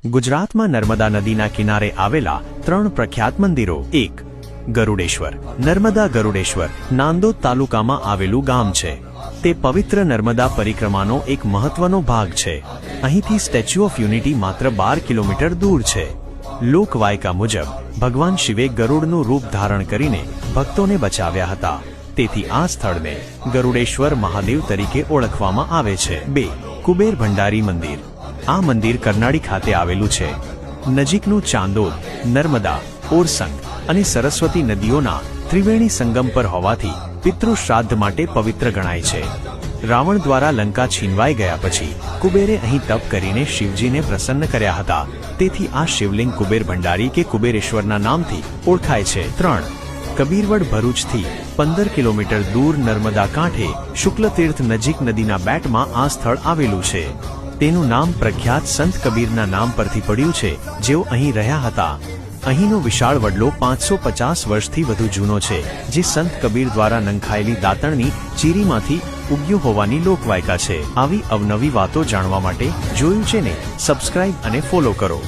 ગુજરાતમાં નર્મદા નદીના કિનારે આવેલા 3 પ્રખ્યાત મંદિરો। 1. ગરુડેશ્વર। નર્મદા ગરુડેશ્વર નાંદોદ તાલુકામાં આવેલું ગામ છે। તે પવિત્ર નર્મદા પરિક્રમાનો એક મહત્વનો ભાગ છે। અહીંથી સ્ટેચ્યુ ઓફ યુનિટી માત્ર 12 કિલોમીટર દૂર છે। લોકવાયકા મુજબ ભગવાન શિવે ગરુડનું રૂપ ધારણ કરીને ભક્તોને બચાવ્યા હતા, તેથી આ સ્થળને ગરુડેશ્વર મહાદેવ તરીકે ઓળખવામાં આવે છે। 2. કુબેર ભંડારી મંદિર। આ મંદિર કરનાળી ખાતે આવેલું છે। નજીકનું ચાંદોદ, નર્મદા, ઓરસંગ અને સરસ્વતી નદીઓના ત્રિવેણી સંગમ પર હોવાથી પિતૃ શ્રાદ્ધ માટે પવિત્ર ગણાય છે। રાવણ દ્વારા લંકા છીનવાઈ ગયા પછી કુબેરે અહીં તપ કરીને શિવજીને પ્રસન્ન કર્યા હતા, તેથી આ શિવલિંગ કુબેર ભંડારી કે કુબેરેશ્વરના નામથી ઓળખાય છે। 3. કબીરવડ ભરૂચથી 15 કિલોમીટર દૂર નર્મદા કાંઠે શુક્લતીર્થ નજીક નદીના બેટમાં આ સ્થળ આવેલું છે। તેનું નામ પ્રખ્યાત સંત કબીરના નામ પરથી પડ્યું છે, જેઓ અહીં રહ્યા હતા। અહીંનો વિશાળ વડલો 550 વર્ષથી વધુ જૂનો છે, જે સંત કબીર દ્વારા નંખાયેલી દાતણની ચીરીમાંથી ઉગ્યો હોવાની લોકવાયકા છે। આવી અવનવી વાતો જાણવા માટે જોયું છે ને સબસ્ક્રાઇબ અને ફોલો કરો।